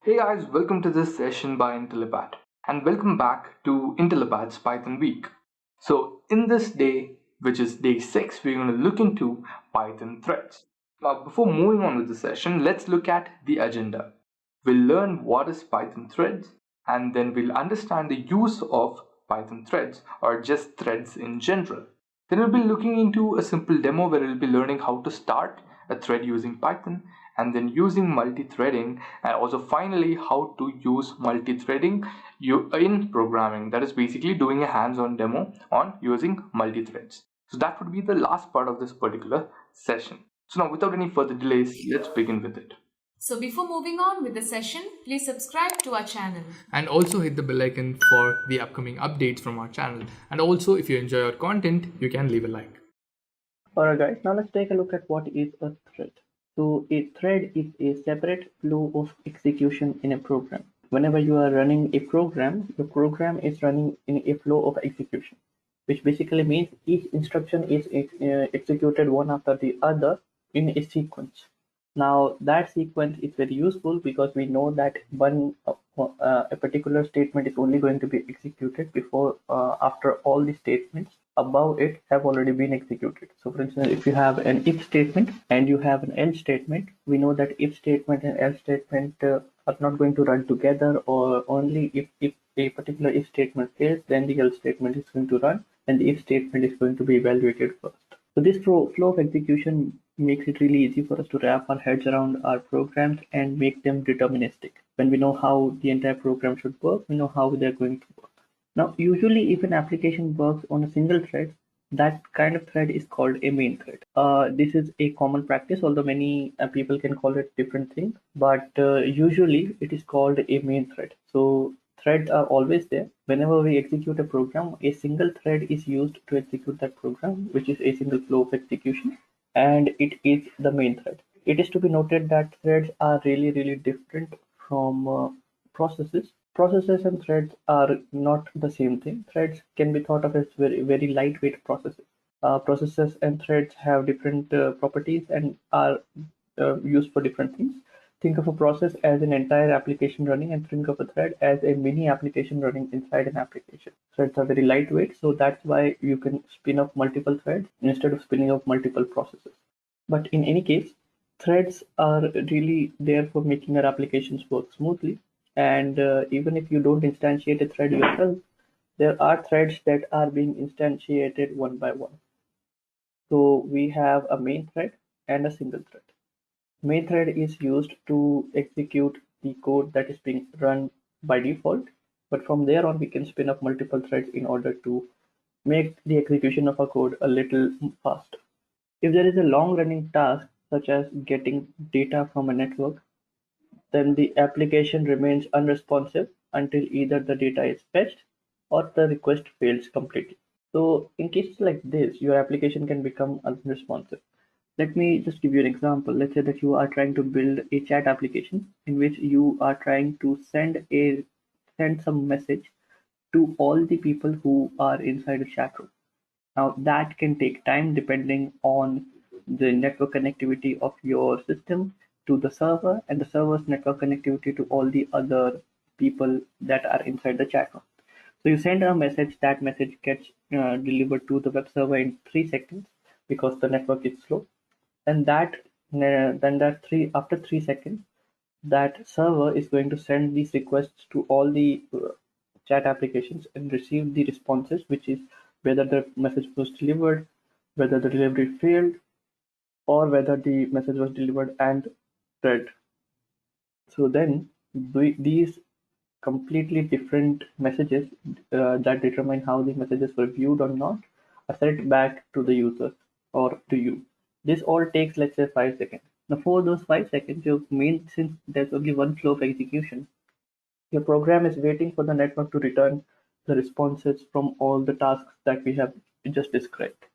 Hey guys, welcome to this session by Intellipaat and welcome back to Intellipaat's Python Week. So, in this day, which is day 6, we're going to look into Python threads. Now, before moving on with the session, let's look at the agenda. We'll learn what is Python threads and then we'll understand the use of Python threads or just threads in general. Then we'll be looking into a simple demo where we'll be learning how to start a thread using Python and then using multi-threading, and also finally how to use multi-threading in programming. That is basically doing a hands-on demo on using multi-threads. So that would be the last part of this particular session. So now without any further delays, let's begin with it. So before moving on with the session, please subscribe to our channel. And also hit the bell icon for the upcoming updates from our channel. And also, if you enjoy our content, you can leave a like. Alright guys, now let's take a look at what is a thread. So a thread is a separate flow of execution in a program. Whenever you are running a program, the program is running in a flow of execution, which basically means each instruction is executed one after the other in a sequence. Now that sequence is very useful because we know that a particular statement is only going to be executed before after all the statements above it have already been executed. So for instance, if you have an if statement and you have an else statement, we know that if statement and else statement are not going to run together, or only if a particular if statement fails, then the else statement is going to run and the if statement is going to be evaluated first. So this flow of execution makes it really easy for us to wrap our heads around our programs and make them deterministic. When we know how the entire program should work, we know how they're going to work. Now, usually if an application works on a single thread, that kind of thread is called a main thread. This is a common practice, although many people can call it different things, but usually it is called a main thread. So threads are always there. Whenever we execute a program, a single thread is used to execute that program, which is a single flow of execution, and it is the main thread. It is to be noted that threads are really different from processes. Processes and threads are not the same thing. Threads can be thought of as very lightweight processes. Processes and threads have different properties and are used for different things. Think of a process as an entire application running, and think of a thread as a mini application running inside an application. Threads are very lightweight, so that's why you can spin up multiple threads instead of spinning up multiple processes. But in any case, threads are really there for making our applications work smoothly. And even if you don't instantiate a thread yourself, there are threads that are being instantiated one by one. So we have a main thread and a single thread. Main thread is used to execute the code that is being run by default, but from there on we can spin up multiple threads in order to make the execution of our code a little faster. If there is a long running task such as getting data from a network, then the application remains unresponsive until either the data is fetched or the request fails completely. So in cases like this, your application can become unresponsive. Let me just give you an example. Let's say that you are trying to build a chat application in which you are trying to send some message to all the people who are inside a chat room. Now that can take time depending on the network connectivity of your system to the server and the server's network connectivity to all the other people that are inside the chat room. So you send a message, that message gets delivered to the web server in 3 seconds because the network is slow. And after 3 seconds, that server is going to send these requests to all the chat applications and receive the responses, which is whether the message was delivered, whether the delivery failed, or whether the message was delivered and read. So then these completely different messages that determine how the messages were viewed or not are sent back to the user or to you. This all takes, let's say, 5 seconds. Now for those 5 seconds, since there's only one flow of execution, your program is waiting for the network to return the responses from all the tasks that we have just described.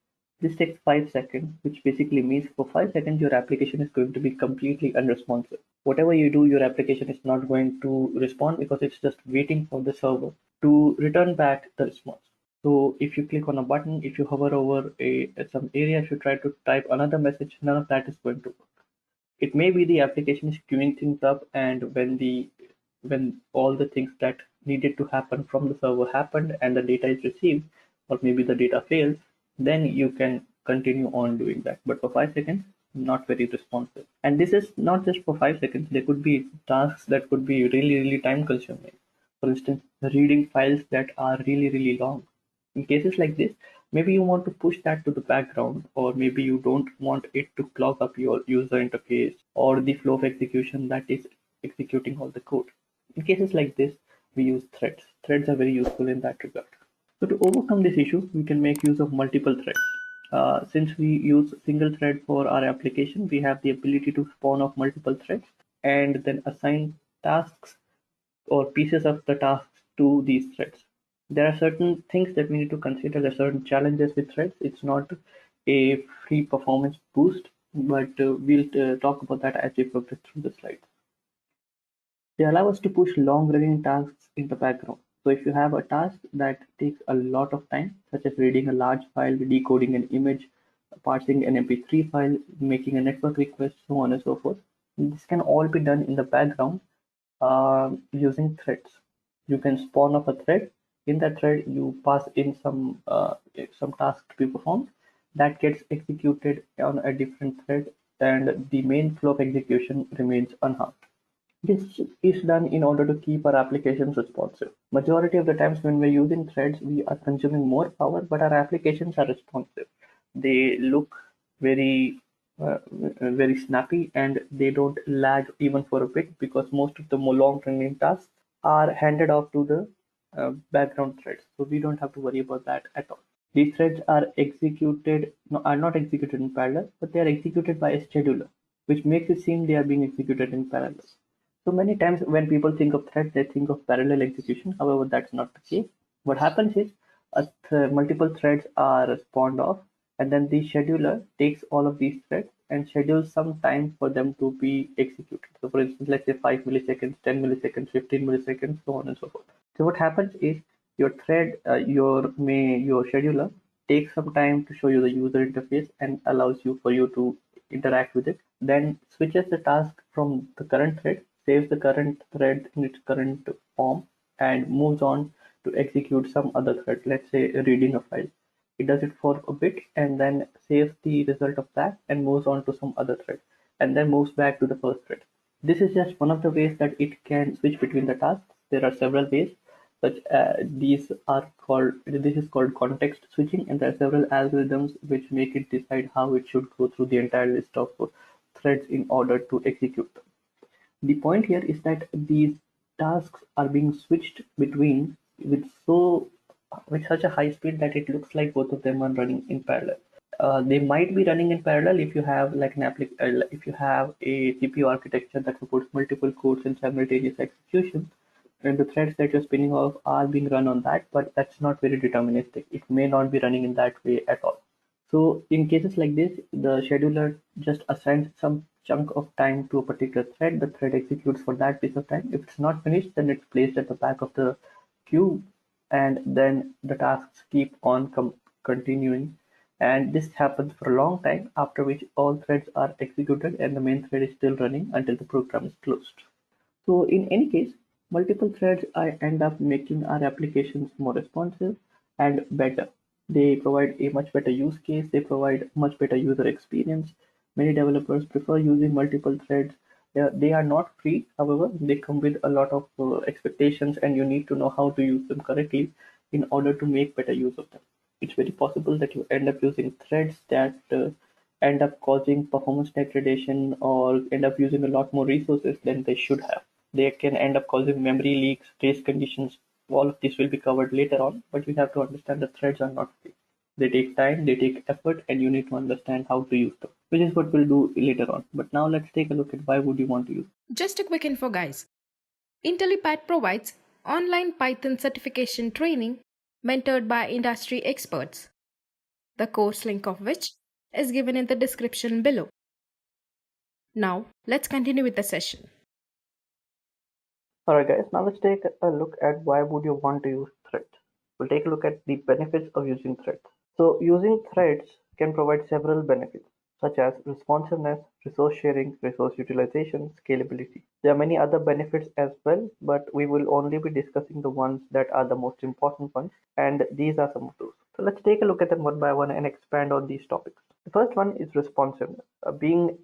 This takes 5 seconds, which basically means for 5 seconds your application is going to be completely unresponsive. Whatever you do, your application is not going to respond because it's just waiting for the server to return back the response. So if you click on a button, if you hover over some area, if you try to type another message, none of that is going to work. It may be the application is queuing things up, and when the when all the things that needed to happen from the server happened and the data is received, or maybe the data fails, then you can continue on doing that. But for 5 seconds, not very responsive. And this is not just for 5 seconds. There could be tasks that could be really, really time consuming. For instance, reading files that are really, really long. In cases like this, maybe you want to push that to the background, or maybe you don't want it to clog up your user interface or the flow of execution that is executing all the code. In cases like this, we use threads. Threads are very useful in that regard. So to overcome this issue, we can make use of multiple threads. Since we use single thread for our application, we have the ability to spawn off multiple threads and then assign tasks or pieces of the tasks to these threads. There are certain things that we need to consider. There are certain challenges with threads. It's not a free performance boost, but we'll talk about that as we progress through the slides. They allow us to push long-running tasks in the background. So if you have a task that takes a lot of time, such as reading a large file, decoding an image, parsing an MP3 file, making a network request, so on and so forth, this can all be done in the background using threads. You can spawn off a thread. In that thread, you pass in some task to be performed. That gets executed on a different thread, and the main flow of execution remains unharmed. This is done in order to keep our applications responsive. Majority of the times when we're using threads, we are consuming more power, but our applications are responsive. They look very very snappy, and they don't lag even for a bit, because most of the more long-running tasks are handed off to the background threads. So we don't have to worry about that at all. These threads are executed, no, are not executed in parallel, but they are executed by a scheduler, which makes it seem they are being executed in parallel. So many times when people think of threads, they think of parallel execution. However, that's not the case. What happens is multiple threads are spawned off, and then the scheduler takes all of these threads and schedules some time for them to be executed. So for instance, let's say 5 milliseconds, 10 milliseconds, 15 milliseconds, so on and so forth. So what happens is your thread, your scheduler takes some time to show you the user interface and allows you for you to interact with it, then switches the task from the current thread, saves the current thread in its current form, and moves on to execute some other thread, let's say reading a file. It does it for a bit and then saves the result of that and moves on to some other thread, and then moves back to the first thread. This is just one of the ways that it can switch between the tasks. There are several ways, such this is called context switching, and there are several algorithms which make it decide how it should go through the entire list of threads in order to execute them. The point here is that these tasks are being switched between with such a high speed that it looks like both of them are running in parallel. They might be running in parallel if you have like if you have a CPU architecture that supports multiple cores and simultaneous execution, and the threads that you're spinning off are being run on that, but that's not very deterministic. It may not be running in that way at all. So in cases like this, the scheduler just assigns some chunk of time to a particular thread. The thread executes for that piece of time. If it's not finished, then it's placed at the back of the queue, and then the tasks keep on continuing. And this happens for a long time, after which all threads are executed and the main thread is still running until the program is closed. So in any case, multiple threads end up making our applications more responsive and better. They provide a much better use case. They provide much better user experience. Many developers prefer using multiple threads. They are not free, however, they come with a lot of expectations, and you need to know how to use them correctly in order to make better use of them. It's very possible that you end up using threads that end up causing performance degradation, or end up using a lot more resources than they should have. They can end up causing memory leaks, race conditions. All of this will be covered later on, but you have to understand that threads are not free. They take time, they take effort, and you need to understand how to use them, which is what we'll do later on. But now let's take a look at why would you want to use. Just a quick info, guys. Intellipaat provides online Python certification training mentored by industry experts, the course link of which is given in the description below. Now, let's continue with the session. Alright guys, now let's take a look at why would you want to use threads. We'll take a look at the benefits of using threads. So using threads can provide several benefits. such as responsiveness, resource sharing, resource utilization, scalability. There are many other benefits as well, but we will only be discussing the ones that are the most important ones, and these are some of those. So let's take a look at them one by one and expand on these topics. The first one is responsiveness. Being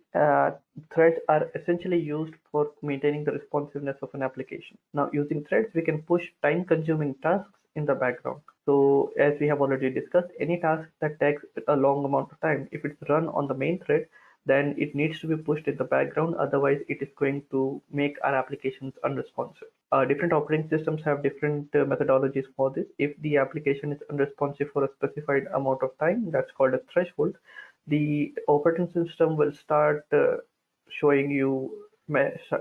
Threads are essentially used for maintaining the responsiveness of an application. Now, using threads, we can push time-consuming tasks in the background. So as we have already discussed, any task that takes a long amount of time, if it's run on the main thread, then it needs to be pushed in the background. Otherwise, it is going to make our applications unresponsive. Different operating systems have different methodologies for this. If the application is unresponsive for a specified amount of time, that's called a threshold. The operating system will showing you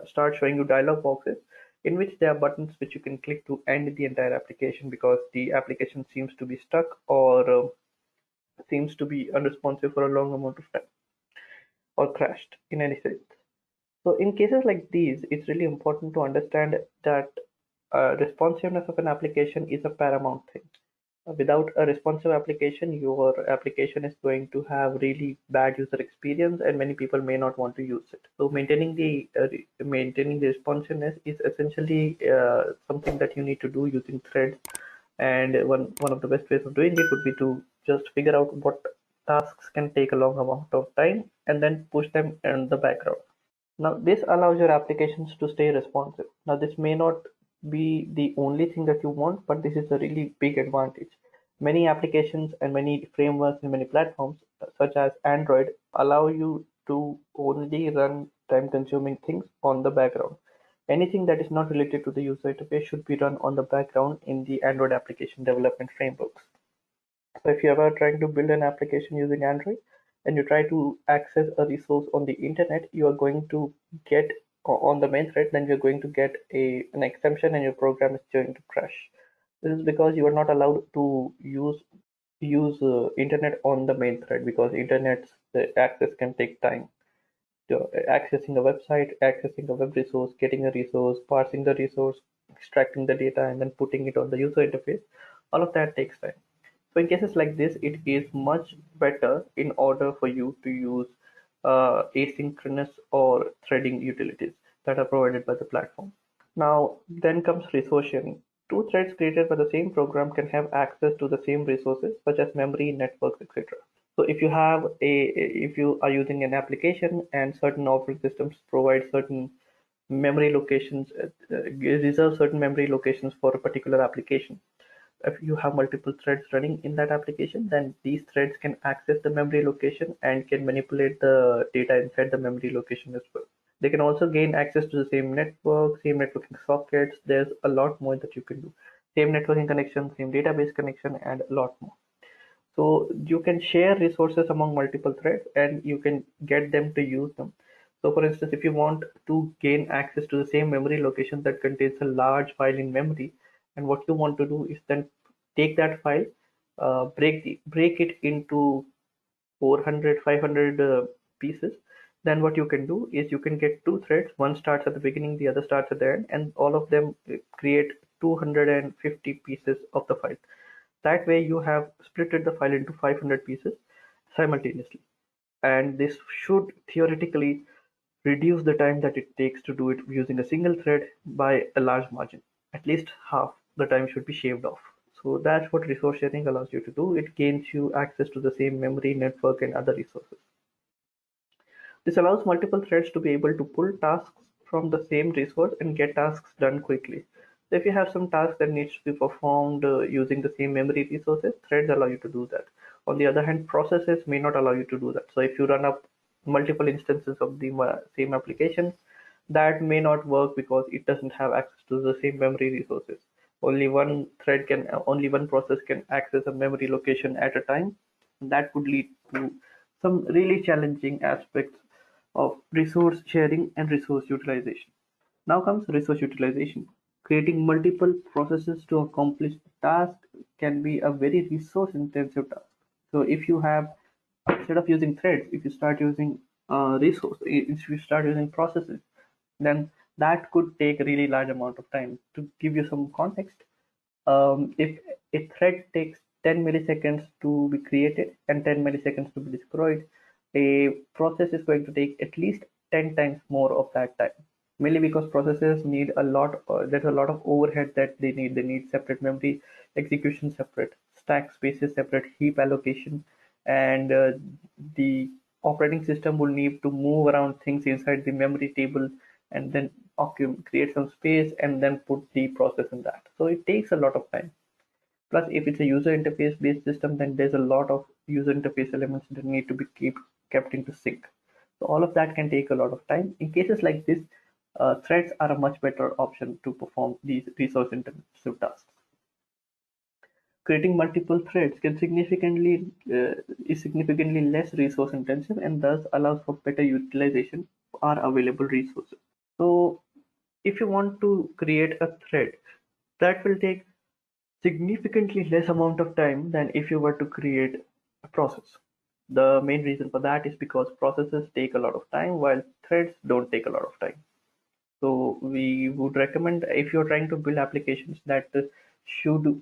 start showing you dialog boxes in which there are buttons which you can click to end the entire application because the application seems to be stuck or seems to be unresponsive for a long amount of time or crashed in any sense. So in cases like these, it's really important to understand that responsiveness of an application is a paramount thing. Without a responsive application, your application is going to have really bad user experience, and many people may not want to use it. So maintaining the responsiveness is essentially something that you need to do using threads. And one of the best ways of doing it would be to just figure out what tasks can take a long amount of time and then push them in the background. Now, this allows your applications to stay responsive. Now, this may not be the only thing that you want, but this is a really big advantage. Many applications and many frameworks and many platforms, such as Android, allow you to only run time-consuming things on the background. Anything that is not related to the user interface should be run on the background in the Android application development frameworks. So if you're ever trying to build an application using Android and you try to access a resource on the internet, you are going to get on the main thread, then you're going to get an exemption and your program is going to crash. This is because you are not allowed to use internet on the main thread because internet's access can take time. Accessing a website, accessing a web resource, getting a resource, parsing the resource, extracting the data, and then putting it on the user interface, all of that takes time. So in cases like this, it is much better in order for you to use asynchronous or threading utilities that are provided by the platform. Now, then comes resource sharing. Two threads created by the same program can have access to the same resources such as memory, networks, etc. So if you are using an application and certain operating systems provide certain memory locations, reserve certain memory locations for a particular application. If you have multiple threads running in that application, then these threads can access the memory location and can manipulate the data inside the memory location as well. They can also gain access to the same network, same networking sockets. There's a lot more that you can do. Same networking connection, same database connection, and a lot more. So you can share resources among multiple threads and you can get them to use them. So for instance, if you want to gain access to the same memory location that contains a large file in memory, and what you want to do is then take that file, break it into 400, 500 pieces. Then what you can do is you can get two threads. One starts at the beginning, the other starts at the end, and all of them create 250 pieces of the file. That way you have splitted the file into 500 pieces simultaneously. And this should theoretically reduce the time that it takes to do it using a single thread by a large margin. At least half the time should be shaved off. So that's what resource sharing allows you to do. It gains you access to the same memory, network, and other resources. This allows multiple threads to be able to pull tasks from the same resource and get tasks done quickly. So if you have some task that needs to be performed using the same memory resources, threads allow you to do that. On the other hand, processes may not allow you to do that. So if you run up multiple instances of the same application, that may not work because it doesn't have access to the same memory resources. Only one process can access a memory location at a time. That could lead to some really challenging aspects of resource sharing and resource utilization. Now comes resource utilization. Creating multiple processes to accomplish a task can be a very resource intensive task. So if you have, instead of using threads, if you start using if you start using processes, then that could take a really large amount of time. To give you some context, if a thread takes 10 milliseconds to be created and 10 milliseconds to be destroyed, a process is going to take at least 10 times more of that time. Mainly because processes need a lot, there's a lot of overhead that they need. They need separate memory execution, separate stack spaces, separate heap allocation, and the operating system will need to move around things inside the memory table and then create some space and then put the process in that. So it takes a lot of time. Plus, if it's a user interface based system, then there's a lot of user interface elements that need to be kept into sync. So all of that can take a lot of time. In cases like this, threads are a much better option to perform these resource intensive tasks. Creating multiple threads can is significantly less resource intensive and thus allows for better utilization of our available resources. So if you want to create a thread, that will take significantly less amount of time than if you were to create a process. The main reason for that is because processes take a lot of time while threads don't take a lot of time. So we would recommend, if you're trying to build applications that should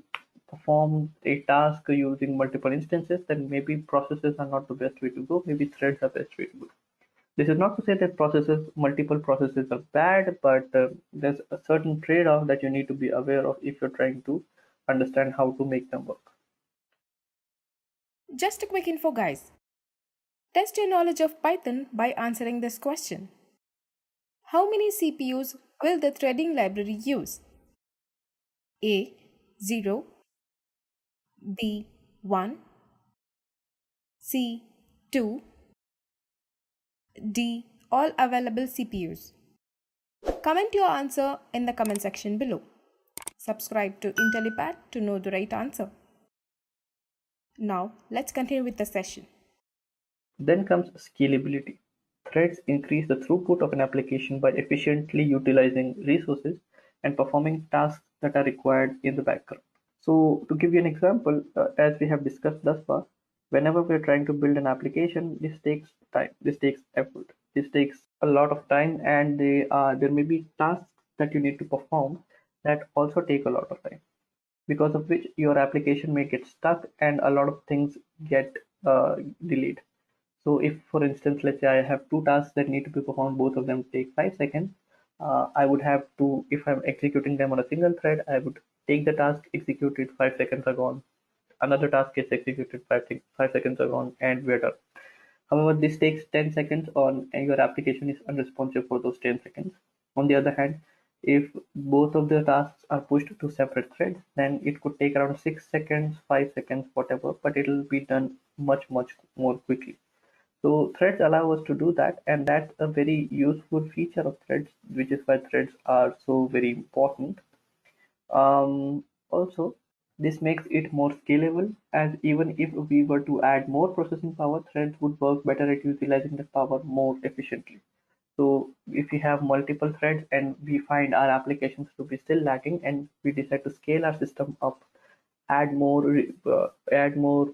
perform a task using multiple instances, then maybe processes are not the best way to go. Maybe threads are the best way to go. This is not to say that multiple processes are bad, but there's a certain trade-off that you need to be aware of if you're trying to understand how to make them work. Just a quick info, guys. Test your knowledge of Python by answering this question. How many CPUs will the threading library use? A. 0, B. 1, C. 2, D. All available CPUs. Comment your answer in the comment section below. Subscribe to Intellipaat to know the right answer. Now, let's continue with the session. Then comes scalability. Threads increase the throughput of an application by efficiently utilizing resources and performing tasks that are required in the background. So to give you an example, as we have discussed thus far, whenever we're trying to build an application, this takes time, this takes effort, this takes a lot of time, and there may be tasks that you need to perform that also take a lot of time, because of which your application may get stuck and a lot of things get delayed. So if, for instance, let's say I have two tasks that need to be performed, both of them take 5 seconds. I would have to, if I'm executing them on a single thread, I would take the task, execute it, 5 seconds are gone. Another task gets executed, 5 seconds are gone, and we're done. However, this takes 10 seconds on, and your application is unresponsive for those 10 seconds. On the other hand, if both of the tasks are pushed to separate threads, then it could take around 6 seconds, 5 seconds, whatever, but it will be done much, much more quickly. So threads allow us to do that, and that's a very useful feature of threads, which is why threads are so very important. Also, this makes it more scalable, as even if we were to add more processing power, threads would work better at utilizing the power more efficiently. So if we have multiple threads and we find our applications to be still lacking and we decide to scale our system up, add more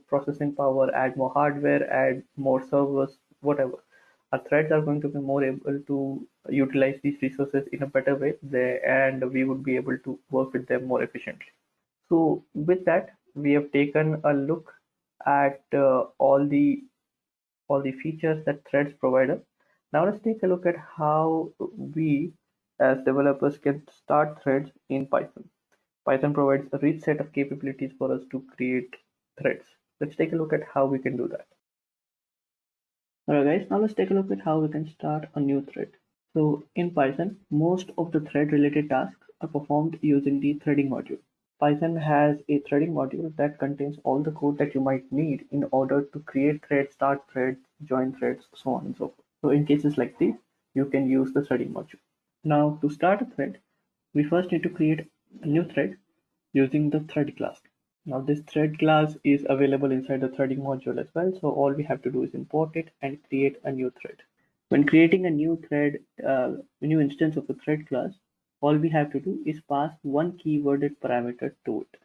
processing power, add more hardware, add more servers, whatever. Our threads are going to be more able to utilize these resources in a better way, and we would be able to work with them more efficiently. So with that, we have taken a look at all the features that threads provide us. Now let's take a look at how we as developers can start threads in Python. Python provides a rich set of capabilities for us to create threads. Let's take a look at how we can do that. Alright guys, now let's take a look at how we can start a new thread. So in Python, most of the thread related tasks are performed using the threading module. Python has a threading module that contains all the code that you might need in order to create threads, start threads, join threads, so on and so forth. So in cases like this, you can use the threading module. Now to start a thread, we first need to create a new thread using the thread class. Now this thread class is available inside the threading module as well, so all we have to do is import it and create a new thread. When creating a new thread, a new instance of the thread class, all we have to do is pass one keyworded parameter to it.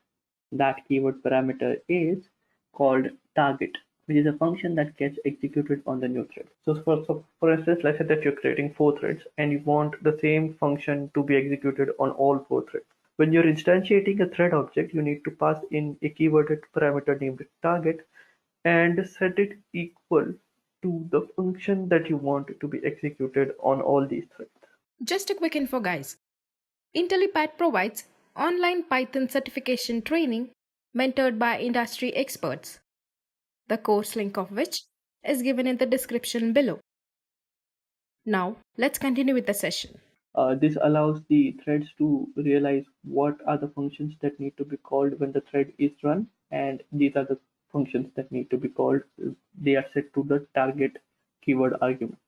That keyword parameter is called target, which is a function that gets executed on the new thread. So for instance, let's say that you're creating 4 threads and you want the same function to be executed on all 4 threads. When you're instantiating a thread object, you need to pass in a keyworded parameter named target and set it equal to the function that you want to be executed on all these threads. Just a quick info, guys. Intellipaat provides online Python certification training mentored by industry experts, the course link of which is given in the description below. Now, let's continue with the session. This allows the threads to realize what are the functions that need to be called when the thread is run, and these are the functions that need to be called. They are set to the target keyword argument.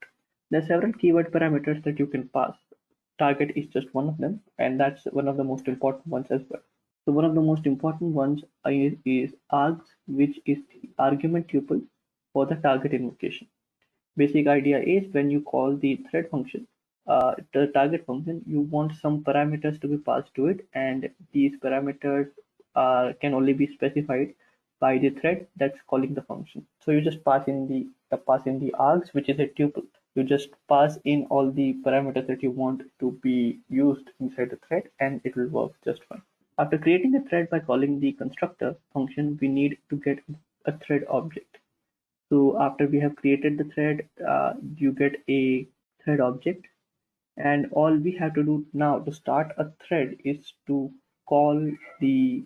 There are several keyword parameters that you can pass. Target is just one of them, and that's one of the most important ones as well. So one of the most important ones is args, which is the argument tuple for the target invocation. Basic idea is when you call the thread function, the target function, you want some parameters to be passed to it, and these parameters can only be specified by the thread that's calling the function. So you just pass in the args, which is a tuple. You just pass in all the parameters that you want to be used inside the thread, and it will work just fine. After creating a thread by calling the constructor function, we need to get a thread object. So after we have created the thread, you get a thread object, and all we have to do now to start a thread is to call the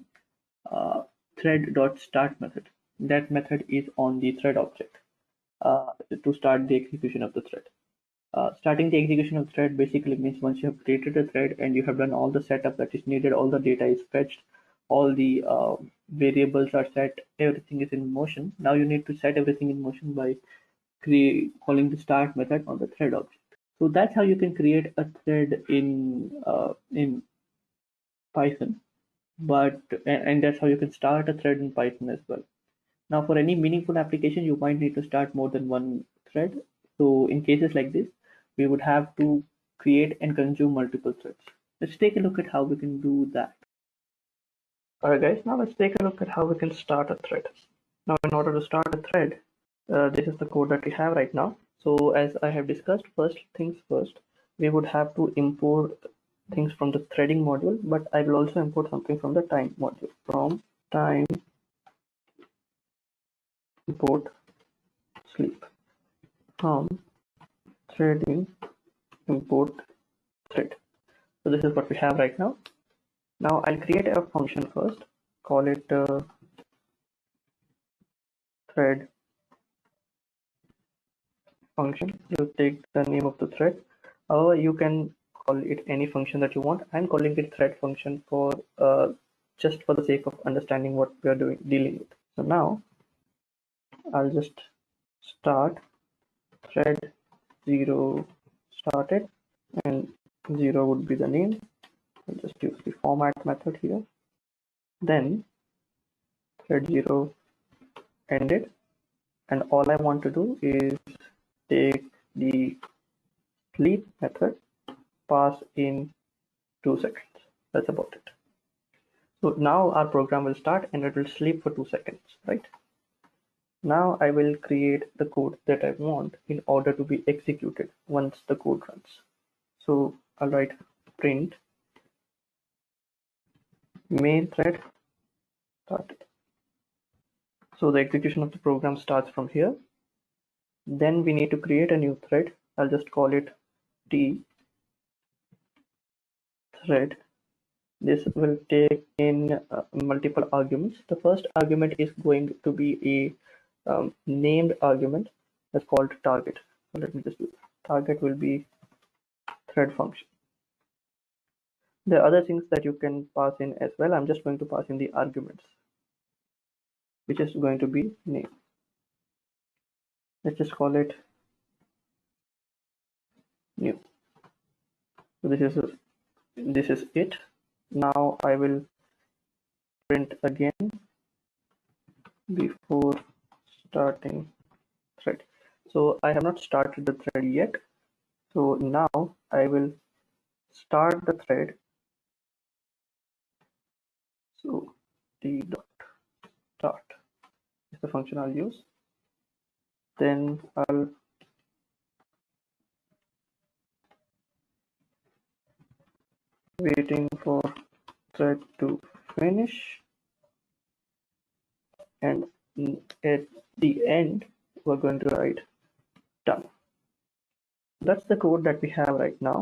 thread.start method. That method is on the thread object to start the execution of the thread. Starting the execution of thread basically means once you have created a thread and you have done all the setup that is needed, all the data is fetched, all the variables are set, everything is in motion. Now you need to set everything in motion by calling the start method on the thread object. So that's how you can create a thread in Python, and that's how you can start a thread in Python as well. Now, for any meaningful application, you might need to start more than one thread. So in cases like this, we would have to create and consume multiple threads. Let's take a look at how we can do that. Alright guys, now let's take a look at how we can start a thread. Now in order to start a thread, this is the code that we have right now. So as I have discussed, first things first, we would have to import things from the threading module, but I will also import something from the time module. From time import sleep. From threading import thread. So this is what we have right now. Now I'll create a function first, call it thread function. You take the name of the thread, or you can call it any function that you want. I'm calling it thread function for just for the sake of understanding what we are dealing with. So now I'll just start thread 0 started, and 0 would be the name. I'll just use the format method here. Then thread 0 ended, and all I want to do is take the sleep method, pass in 2 seconds. That's about it. So now our program will start and it will sleep for 2 seconds, right? Now I will create the code that I want in order to be executed once the code runs. So I'll write print main thread started. So the execution of the program starts from here. Then we need to create a new thread. I'll just call it T thread. This will take in multiple arguments. The first argument is going to be a named argument that's called target. So let me just do that. Target will be thread function. There are other things that you can pass in as well. I'm just going to pass in the arguments, which is going to be name. Let's just call it new. So this is it. Now I will print again before starting thread. So I have not started the thread yet. So now I will start the thread. So t dot start is the function I'll use. Then I'll waiting for thread to finish, and at the end we're going to write done. That's the code that we have right now.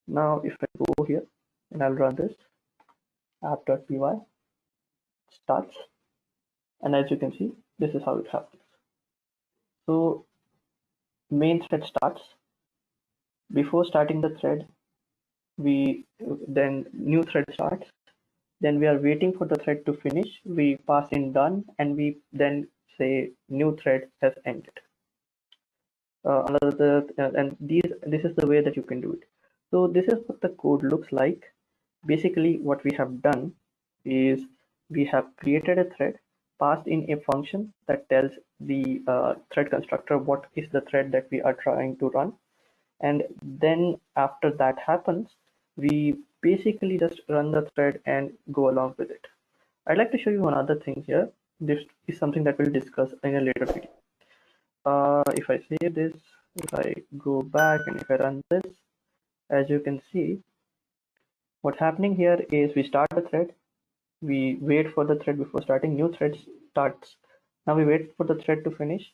Now if I go here and I'll run this app.py starts, and as you can see, this is how it happens. So main thread starts. Before starting the thread, then new thread starts. Then we are waiting for the thread to finish. We pass in done, and we then say new thread has ended. And this is the way that you can do it. So this is what the code looks like. Basically, what we have done is we have created a thread, passed in a function that tells the thread constructor what is the thread that we are trying to run, and then after that happens, we basically just run the thread and go along with it. I'd like to show you another thing here. This is something that we'll discuss in a later video. If I save this, if I go back and if I run this, as you can see, what's happening here is we start the thread, we wait for the thread before starting, new thread starts. Now we wait for the thread to finish,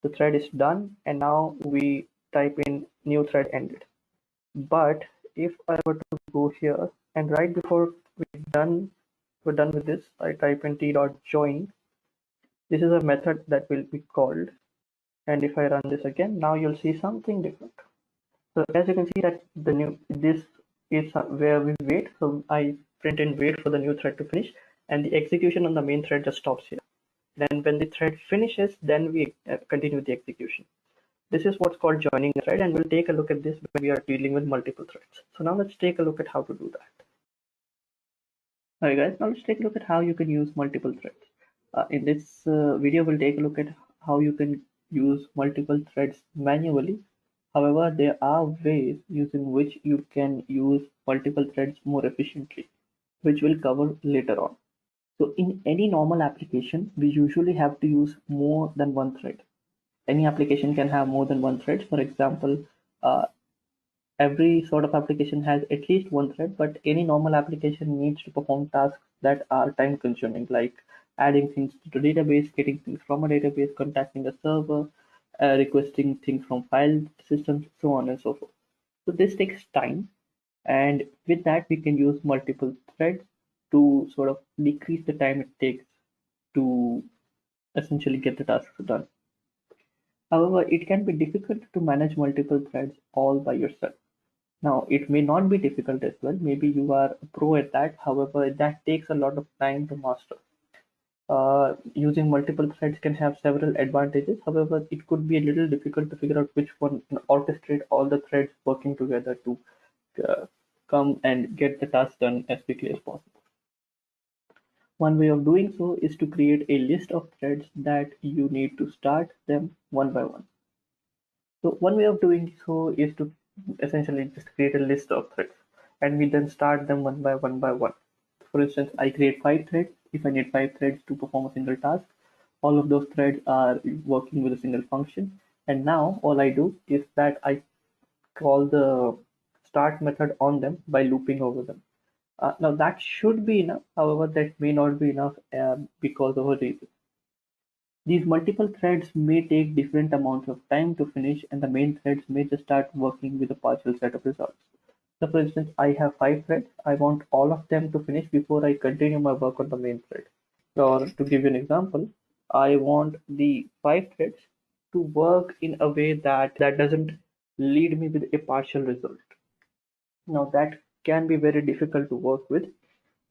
the thread is done, and now we type in new thread ended. But if I were to go here and right before we're done with this, I type in t.join. This is a method that will be called, and if I run this again, now you'll see something different. So as you can see that this is where we wait. So I print and wait for the new thread to finish, and the execution on the main thread just stops here. Then when the thread finishes, then we continue the execution. This is what's called joining a thread, and we'll take a look at this when we are dealing with multiple threads. So now let's take a look at how to do that. Alright guys, now let's take a look at how you can use multiple threads. In this video, we'll take a look at how you can use multiple threads manually. However, there are ways using which you can use multiple threads more efficiently, which we'll cover later on. So in any normal application, we usually have to use more than one thread. Any application can have more than one thread. For example, every sort of application has at least one thread, but any normal application needs to perform tasks that are time consuming, like adding things to the database, getting things from a database, contacting a server, requesting things from file systems, so on and so forth. So this takes time, and with that we can use multiple threads to sort of decrease the time it takes to essentially get the tasks done. However, it can be difficult to manage multiple threads all by yourself. Now, it may not be difficult as well. Maybe you are a pro at that. However, that takes a lot of time to master. Using multiple threads can have several advantages. However, it could be a little difficult to figure out which one orchestrate all the threads working together to come and get the task done as quickly as possible. One way of doing so is to create a list of threads that you need to start them one by one. So one way of doing so is to essentially just create a list of threads, and we then start them one by one by one. For instance, I create 5 threads. If I need 5 threads to perform a single task, all of those threads are working with a single function. And now all I do is that I call the start method on them by looping over them. Now that should be enough. However, that may not be enough because of a reason. These multiple threads may take different amounts of time to finish, and the main threads may just start working with a partial set of results. So for instance, I have 5 threads. I want all of them to finish before I continue my work on the main thread. Or to give you an example, I want the 5 threads to work in a way that doesn't lead me with a partial result. Now that can be very difficult to work with,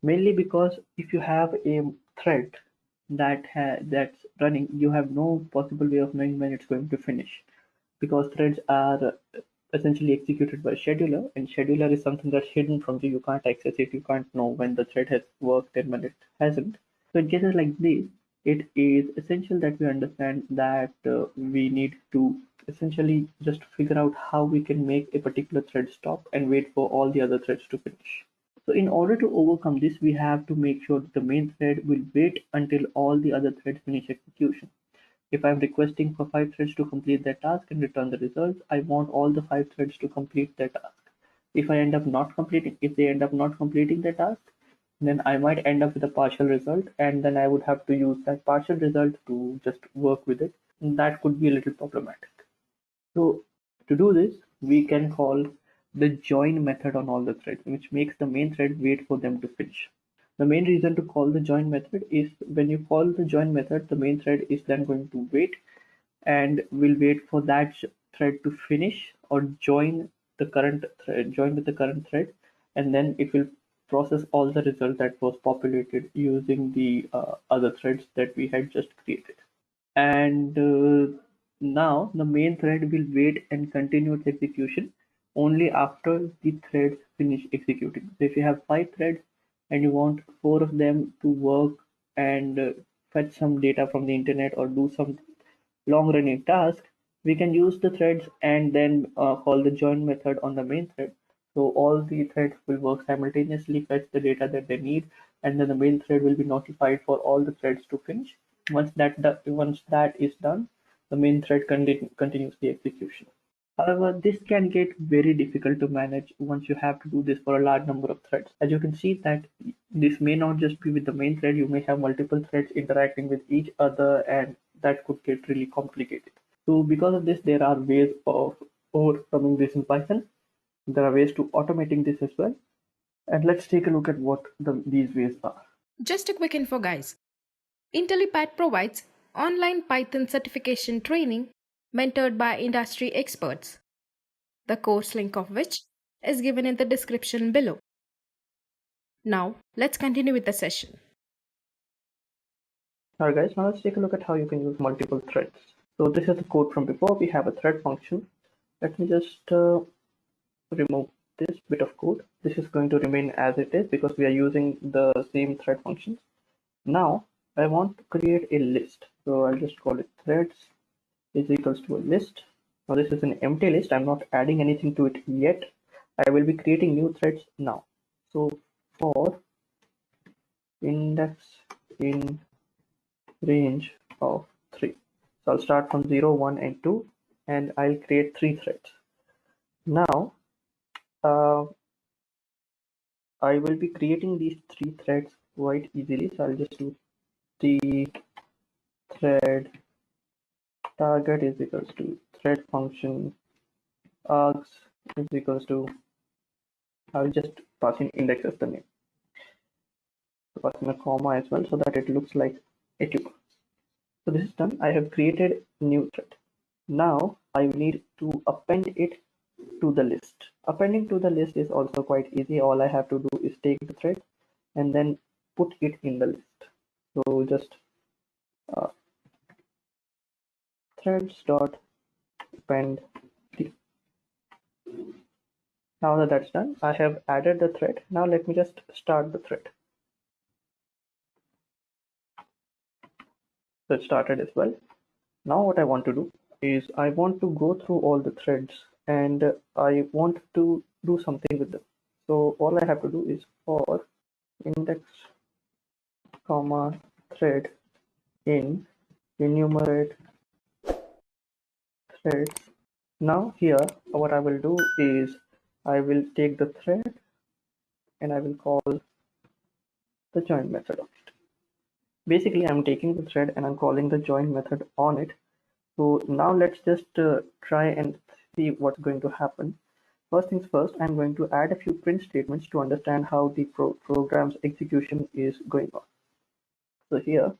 mainly because if you have a thread that's running, you have no possible way of knowing when it's going to finish, because threads are essentially executed by scheduler, and scheduler is something that's hidden from you. You can't access it. You can't know when the thread has worked and when it hasn't. So in cases like this, it is essential that we understand that we need to essentially just figure out how we can make a particular thread stop and wait for all the other threads to finish. So in order to overcome this, we have to make sure that the main thread will wait until all the other threads finish execution. If I'm requesting for 5 threads to complete their task and return the results, I want all the 5 threads to complete their task. If they end up not completing their task, then I might end up with a partial result, and then I would have to use that partial result to just work with it. And that could be a little problematic. So to do this, we can call the join method on all the threads, which makes the main thread wait for them to finish. The main reason to call the join method is when you call the join method, the main thread is then going to wait and will wait for that thread to finish or join the current thread, join with the current thread, and then it will process all the result that was populated using the other threads that we had just created. And now the main thread will wait and continue its execution only after the threads finish executing. So if you have 5 threads and you want 4 of them to work and fetch some data from the internet or do some long running task, we can use the threads and then call the join method on the main thread. So all the threads will work simultaneously, fetch the data that they need, and then the main thread will be notified for all the threads to finish. Once that is done, the main thread continues the execution. However, this can get very difficult to manage once you have to do this for a large number of threads. As you can see that this may not just be with the main thread, you may have multiple threads interacting with each other, and that could get really complicated. So because of this, there are ways of overcoming this in Python. There are ways to automating this as well. And let's take a look at what these ways are. Just a quick info, guys. Intellipaat provides online Python certification training mentored by industry experts, the course link of which is given in the description below. Now, let's continue with the session. Alright guys, now let's take a look at how you can use multiple threads. So this is the code from before. We have a thread function. Let me just remove this bit of code. This is going to remain as it is because we are using the same thread functions. Now I want to create a list. So I'll just call it threads is equals to a list. Now this is an empty list. I'm not adding anything to it yet. I will be creating new threads now. So for index in range of 3. So I'll start from 0, 1 and 2 and I'll create 3 threads. Now I will be creating these 3 threads quite easily. So I'll just do the thread target is equals to thread function args is equals to, I'll just pass in index as the name. So pass in a comma as well so that it looks like a tube. So this is done. I have created a new thread. Now I need to append it to the list. Appending to the list is also quite easy. All I have to do is take the thread and then put it in the list. So just threads dot append t. Now that that's done, I have added the thread. Now let me just start the thread. So it started as well. Now what I want to do is I want to go through all the threads and I want to do something with them. So all I have to do is for index comma thread in enumerate threads. Now here what I will do is I will take the thread and I will call the join method of it. Basically I'm taking the thread and I'm calling the join method on it. So now let's just try and see what's going to happen. First things first, I'm going to add a few print statements to understand how the program's execution is going on. So here,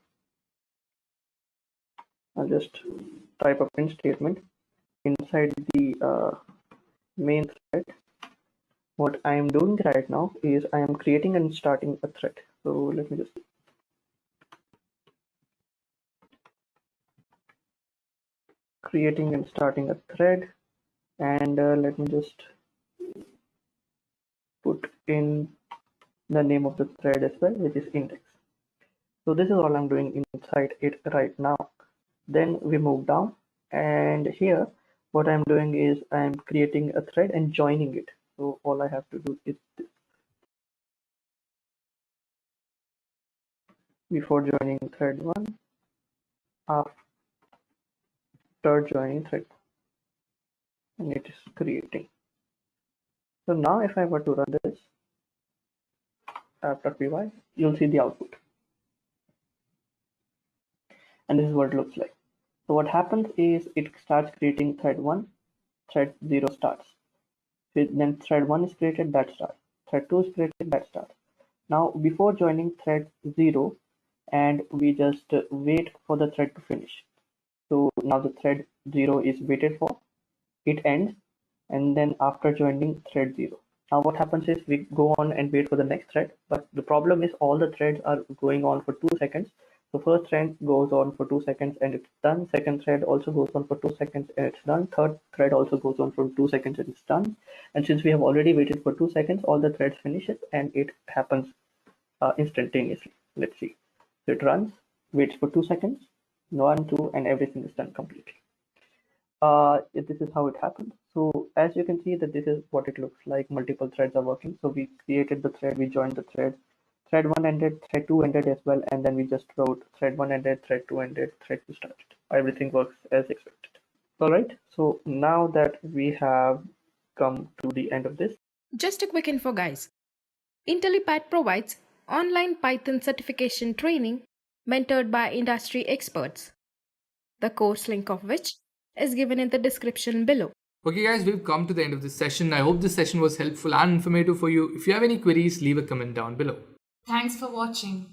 I'll just type a print statement inside the main thread. What I am doing right now is I am creating and starting a thread. So let me just creating and starting a thread, and let me just put in the name of the thread as well, which is index. So this is all I'm doing inside it right now. Then we move down, and here what I'm doing is I'm creating a thread and joining it. So all I have to do is this. Before joining thread 1, after joining thread 1, and it is creating. So now if I were to run this after py, you'll see the output. And this is what it looks like. So what happens is it starts creating thread 1 thread 0 starts. Then thread 1 is created, that starts. Thread 2 is created, that starts. Now before joining thread 0, and we just wait for the thread to finish. So now the thread 0 is waited for, it ends, and then after joining thread 0. Now what happens is we go on and wait for the next thread, but the problem is all the threads are going on for 2 seconds. So first thread goes on for 2 seconds and it's done. Second thread also goes on for 2 seconds and it's done. Third thread also goes on for 2 seconds and it's done. And since we have already waited for 2 seconds, all the threads finishes and it happens instantaneously. Let's see. So it runs, waits for 2 seconds, 1, 2, and everything is done completely. This is how it happened. So as you can see that this is what it looks like. Multiple threads are working. So we created the thread, we joined the thread. Thread 1 ended, thread 2 ended as well, and then we just wrote thread 1 ended, thread 2 ended, thread 2 started. Everything works as expected. All right. So now that we have come to the end of this. Just a quick info, guys. Intellipaat provides online Python certification training mentored by industry experts, the course link of which is given in the description below. Okay guys, we've come to the end of this session. I hope this session was helpful and informative for you. If you have any queries, leave a comment down below. Thanks for watching.